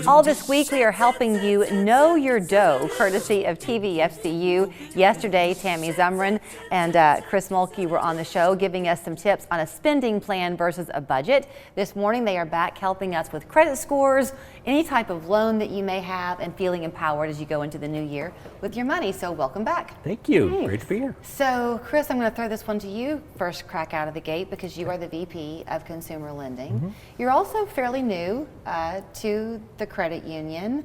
All this week we are helping you know your dough, courtesy of TVFCU. Yesterday, Tammy Zumrin and Chris Mulkey were on the show giving us some tips on a spending plan versus a budget. This morning they are back helping us with credit scores, any type of loan that you may have, and feeling empowered as you go into the new year with your money. So welcome back. Thank you. Thanks. Great to be here. So Chris, I'm going to throw this one to you first crack out of the gate because you are the VP of Consumer Lending. Mm-hmm. You're also fairly new to the credit union,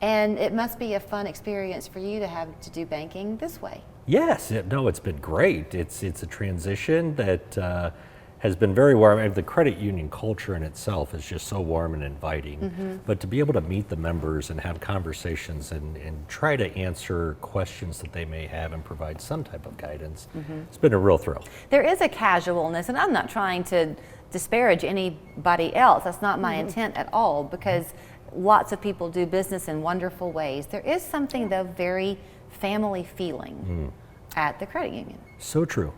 and it must be a fun experience for you to have to do banking this way. Yes, it's been great. It's a transition that has been very warm. I mean, the credit union culture in itself is just so warm and inviting. Mm-hmm. But to be able to meet the members and have conversations and try to answer questions that they may have and provide some type of guidance, it's been a real thrill. There is a casualness, and I'm not trying to disparage anybody else. That's not my intent at all, because lots of people do business in wonderful ways. There is something, though, very family feeling at the credit union. So true.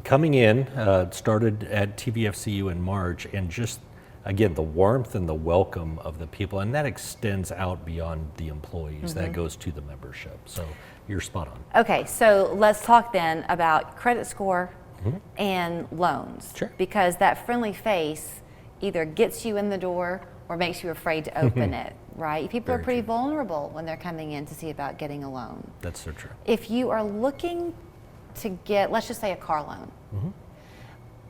Coming in, started at TVFCU in March, and just, again, the warmth and the welcome of the people, and that extends out beyond the employees. That goes to the membership. So you're spot on. Okay, so let's talk then about credit score and loans. Sure. Because that friendly face either gets you in the door or makes you afraid to open it, right? People are pretty vulnerable when they're coming in to see about getting a loan. That's so true. If you are looking to get, let's just say, a car loan,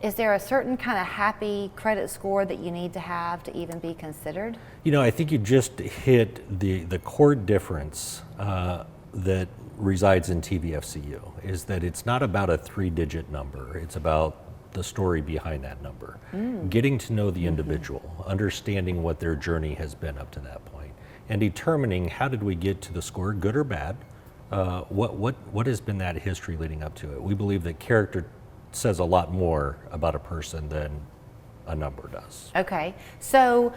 is there a certain kind of happy credit score that you need to have to even be considered? You know, I think you just hit the core difference that resides in TVFCU is that it's not about a 3-digit number. It's about the story behind that number. Getting to know the individual, understanding what their journey has been up to that point, and determining how did we get to the score, good or bad. What has been that history leading up to it? We believe that character says a lot more about a person than a number does. Okay, so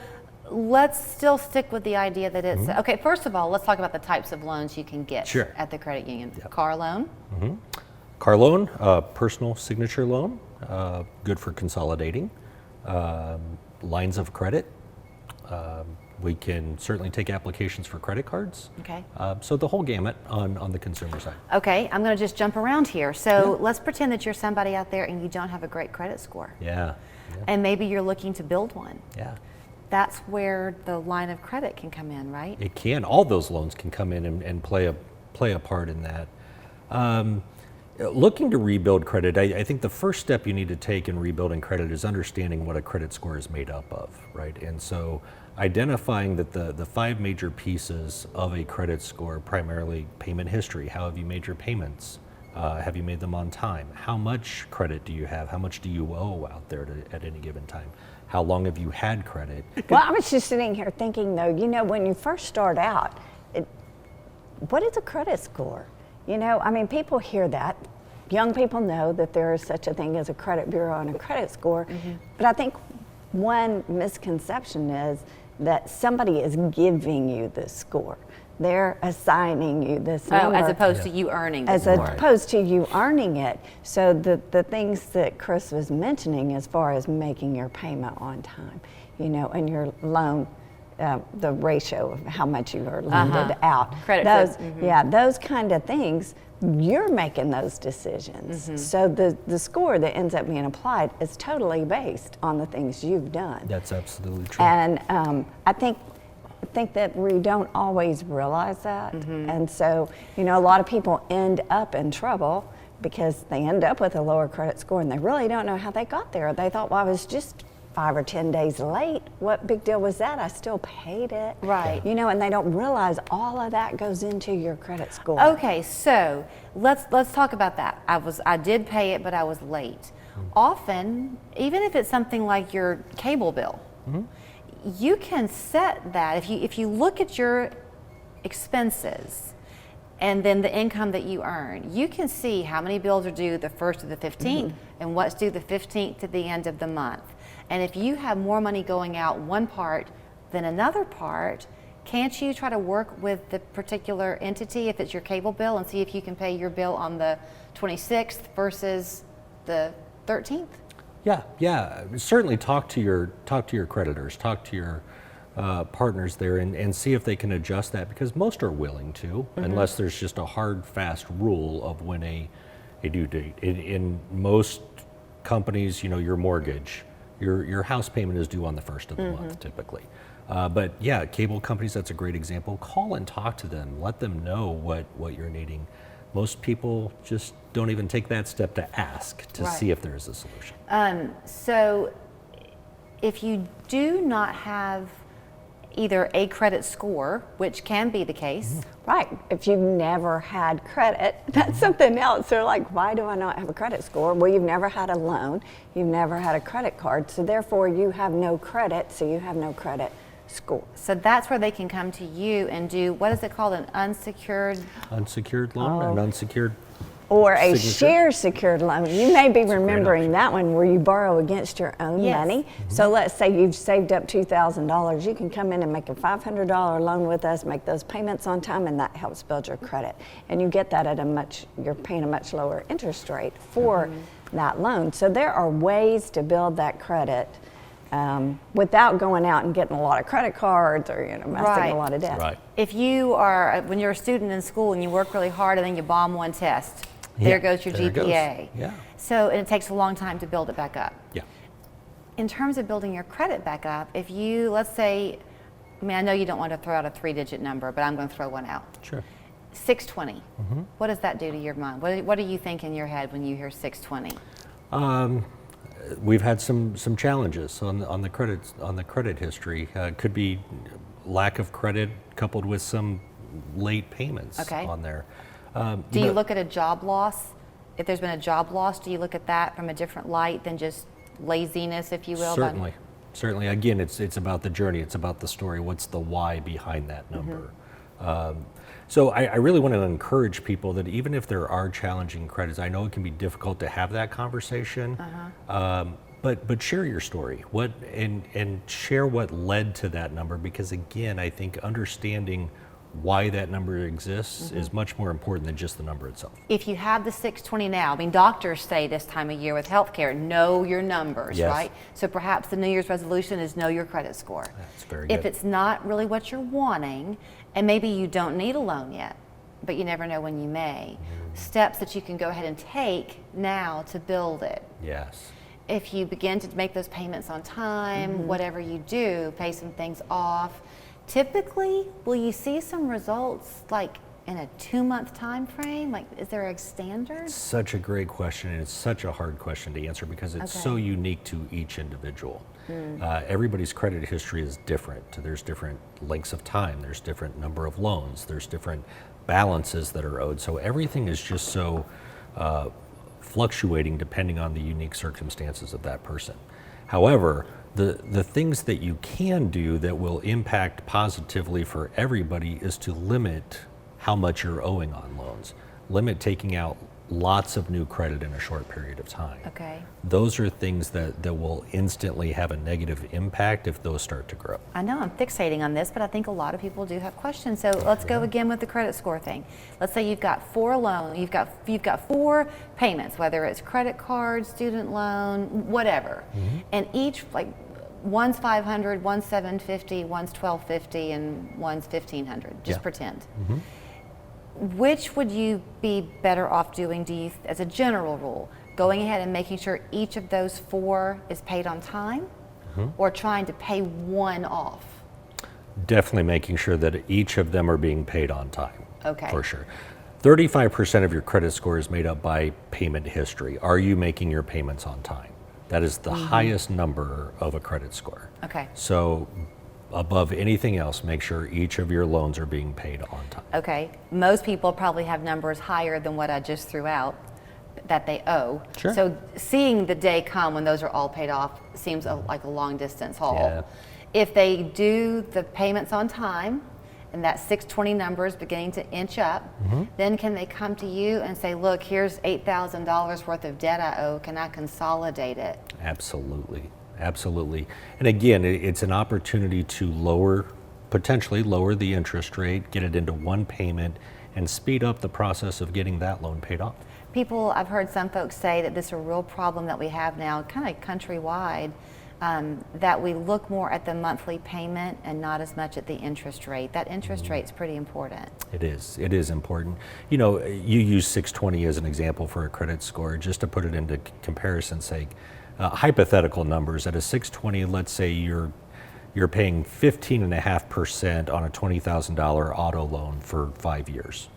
let's still stick with the idea that it's, okay, first of all, let's talk about the types of loans you can get at the credit union. Yep. Car loan. Car loan, personal signature loan, good for consolidating. Lines of credit. We can certainly take applications for credit cards. Okay. So the whole gamut on the consumer side. Okay, I'm going to just jump around here. So let's pretend that you're somebody out there and you don't have a great credit score. Yeah. And maybe you're looking to build one. Yeah. That's where the line of credit can come in, right? It can. All those loans can come in and play a part in that. Looking to rebuild credit, I think the first step you need to take in rebuilding credit is understanding what a credit score is made up of, right? And so identifying that the 5 major pieces of a credit score, primarily payment history. How have you made your payments? Have you made them on time? How much credit do you have? How much do you owe out there at any given time? How long have you had credit? Well, I was just sitting here thinking, though, you know, when you first start out, what is a credit score? You know, I mean, people hear that. Young people know that there is such a thing as a credit bureau and a credit score. But I think one misconception is that somebody is giving you this score. They're assigning you this number. As opposed to you earning it. As opposed to you earning it. So the things that Chris was mentioning as far as making your payment on time, you know, and your loan, the ratio of how much you are lended out. Credit those, those kind of things, you're making those decisions. So the score that ends up being applied is totally based on the things you've done. That's absolutely true. And I think that we don't always realize that. And so, you know, a lot of people end up in trouble because they end up with a lower credit score and they really don't know how they got there. They thought, well, I was just 5 or 10 days late. What big deal was that? I still paid it. Right. You know, and they don't realize all of that goes into your credit score. Okay, so let's talk about that. I did pay it, but I was late. Often, even if it's something like your cable bill, you can set that. If you look at your expenses and then the income that you earn, you can see how many bills are due the 1st to the 15th and what's due the 15th to the end of the month. And if you have more money going out one part than another part, can't you try to work with the particular entity if it's your cable bill and see if you can pay your bill on the 26th versus the 13th? Yeah. Certainly talk to your creditors, talk to your partners there, and see if they can adjust that, because most are willing to, unless there's just a hard, fast rule of when a due date. In most companies, your mortgage, your house payment is due on the first of the month typically. But yeah, cable companies, that's a great example. Call and talk to them. Let them know what you're needing. Most people just don't even take that step to ask to see if there is a solution. So if you do not have either a credit score, which can be the case. Right. If you've never had credit, that's something else. They're like, why do I not have a credit score? Well, you've never had a loan. You've never had a credit card. So therefore, you have no credit. So you have no credit score. So that's where they can come to you and do, what is it called, an unsecured Loan, an unsecured or a signature. share secured loan. You may be remembering that one where you borrow against your own money. So let's say you've saved up $2,000. You can come in and make a $500 loan with us, make those payments on time, and that helps build your credit. And you get that at you're paying a much lower interest rate for that loan. So there are ways to build that credit without going out and getting a lot of credit cards or amassing a lot of debt. Right. If you are, when you're a student in school and you work really hard and then you bomb one test, there goes your GPA. Yeah. So, and it takes a long time to build it back up. Yeah. In terms of building your credit back up, if you, let's say, I know you don't want to throw out a 3-digit number, but I'm going to throw one out. Sure. 620. What does that do to your mind? What do you think in your head when you hear 620? We've had some challenges on the credit history. Could be lack of credit coupled with some late payments on there. Do you look at a job loss? If there's been a job loss, do you look at that from a different light than just laziness, if you will? Certainly. Again, it's about the journey. It's about the story. What's the why behind that number? So I really want to encourage people that even if there are challenging credits, I know it can be difficult to have that conversation, but share your story. And share what led to that number, because again, I think understanding why that number exists is much more important than just the number itself. If you have the 620 now, doctors say this time of year with healthcare, know your numbers, right? So perhaps the New Year's resolution is know your credit score. That's very good. If it's not really what you're wanting, and maybe you don't need a loan yet, but you never know when you may, steps that you can go ahead and take now to build it. Yes. If you begin to make those payments on time, whatever you do, pay some things off, typically, will you see some results like in a 2-month time frame? Like, is there a standard? Such a great question, and it's such a hard question to answer because it's so unique to each individual. Everybody's credit history is different. There's different lengths of time. There's different number of loans. There's different balances that are owed. So everything is just so fluctuating depending on the unique circumstances of that person. However, the things that you can do that will impact positively for everybody is to limit how much you're owing on loans. Limit taking out lots of new credit in a short period of time. Okay. Those are things that will instantly have a negative impact if those start to grow. I know I'm fixating on this, but I think a lot of people do have questions. So let's go again with the credit score thing. Let's say you've got 4 loans, you've got 4 payments, whether it's credit card, student loan, whatever. And each, like, one's 500, one's 750, one's 1250, and one's 1500. Just pretend. Which would you be better off doing, do you, as a general rule? Going ahead and making sure each of those 4 is paid on time, or trying to pay one off? Definitely making sure that each of them are being paid on time. Okay. For sure. 35% of your credit score is made up by payment history. Are you making your payments on time? That is the highest number of a credit score. Okay. So above anything else, make sure each of your loans are being paid on time. Okay. Most people probably have numbers higher than what I just threw out that they owe. Sure. So seeing the day come when those are all paid off seems like a long distance haul. Yeah. If they do the payments on time and that 620 number is beginning to inch up, then can they come to you and say, look, here's $8,000 worth of debt I owe, can I consolidate it? Absolutely. And again, it's an opportunity to lower potentially lower the interest rate, get it into one payment, and speed up the process of getting that loan paid off. I've heard some folks say that this is a real problem that we have now, kind of countrywide, that we look more at the monthly payment and not as much at the interest rate. That interest rate's pretty important. It is important. You know, you use 620 as an example for a credit score, just to put it into comparison's sake. Hypothetical numbers, at a 620, let's say you're paying 15.5% on a $20,000 auto loan for 5 years.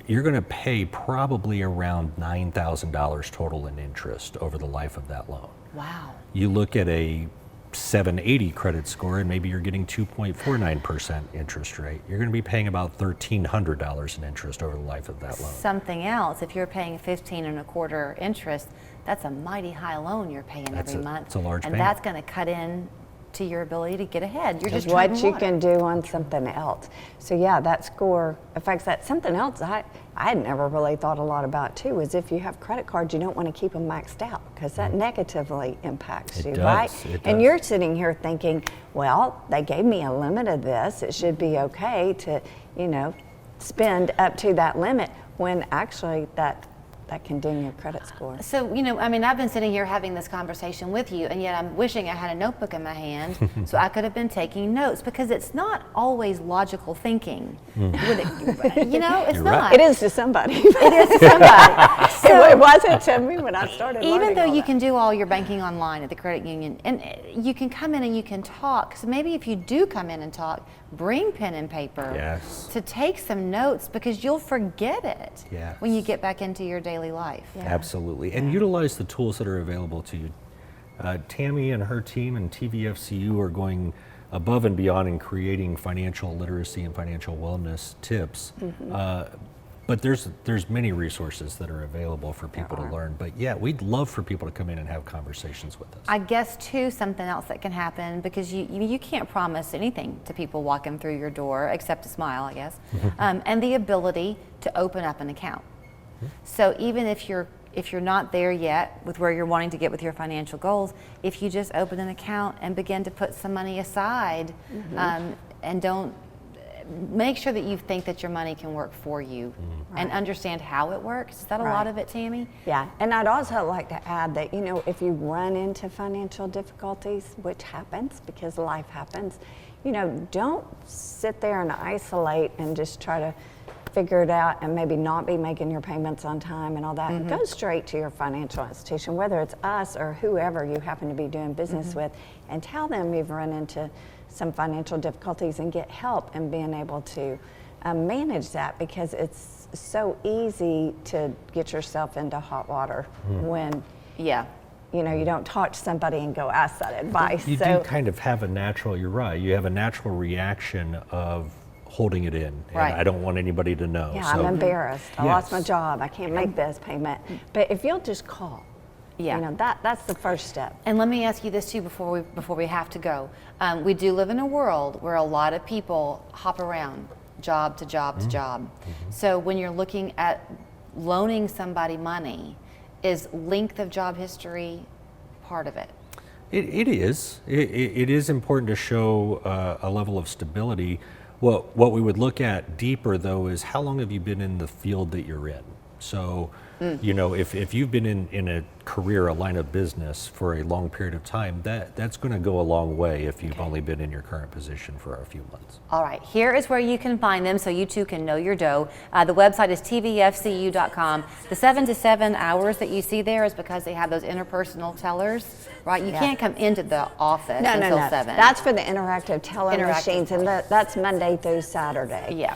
You're going to pay probably around $9,000 total in interest over the life of that loan. Wow. You look at a 780 credit score and maybe you're getting 2.49% interest rate. You're going to be paying about $1,300 in interest over the life of that loan. Something else, if you're paying 15.25% interest, that's a mighty high loan you're paying every month. It's a large and payment. that's going to cut in to your ability to get ahead. You're just what treading you water. can do on something else. So yeah, that score affects that. Something else I had never really thought a lot about too is if you have credit cards, you don't want to keep them maxed out because that negatively impacts you, right? And you're sitting here thinking, well, they gave me a limit of this. It should be okay to, you know, spend up to that limit when actually that can ding your credit score. So, you know, I mean, I've been sitting here having this conversation with you, and yet I'm wishing I had a notebook in my hand so I could have been taking notes, because it's not always logical thinking. You know, it's You're not. right. It is to somebody. It is to somebody. So, It wasn't to me when I started even learning though all you that. can do all your banking online at the credit union, and you can come in and you can talk. So maybe if you do come in and talk, bring pen and paper Yes. to take some notes, because you'll forget it Yes. when you get back into your daily life. Yeah. Absolutely. And utilize the tools that are available to you. Tammy and her team and TVFCU are going above and beyond in creating financial literacy and financial wellness tips. But there's many resources that are available for people to learn. But yeah, we'd love for people to come in and have conversations with us. I guess too, something else that can happen, because you can't promise anything to people walking through your door except a smile, I guess, and the ability to open up an account. So even if you're not there yet with where you're wanting to get with your financial goals, if you just open an account and begin to put some money aside, and don't make sure that you think that your money can work for you and understand how it works. Is that a lot of it, Tammy? Yeah, and I'd also like to add that, you know, if you run into financial difficulties, which happens because life happens, you know, don't sit there and isolate and just try to figure it out and maybe not be making your payments on time and all that. Go straight to your financial institution, whether it's us or whoever you happen to be doing business with, and tell them you've run into some financial difficulties and get help in being able to manage that, because it's so easy to get yourself into hot water when you know, you don't talk to somebody and go ask that advice. You do kind of have a natural, you're right, you have a natural reaction of holding it in. And I don't want anybody to know. Yeah, so, I'm embarrassed. I lost my Yes. job. I can't make this payment. But if you'll just call, you know, that's the first step. And let me ask you this too before we have to go. We do live in a world where a lot of people hop around job to job to job. So when you're looking at loaning somebody money, is length of job history part of it? It is. It is important to show a level of stability. What we would look at deeper, though, is how long have you been in the field that you're in? So, you know, if you've been in a career, a line of business for a long period of time, that's going to go a long way if you've only been in your current position for a few months. All right, here is where you can find them so you too can know your dough. The website is tvfcu.com. The 7 to 7 hours that you see there is because they have those interpersonal tellers, right? You can't come into the office until 7. That's for the interactive teller Interactive machines, and that's Monday through Saturday. Yeah.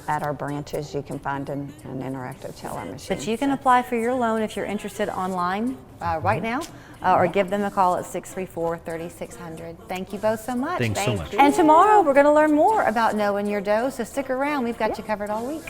At our branches, you can find an interactive teller machine. But you can apply for your loan if you're interested online right now, or give them a call at 634-3600. Thank you both so much. Thanks so much. And tomorrow we're going to learn more about knowing your dough, so stick around. We've got you covered all week.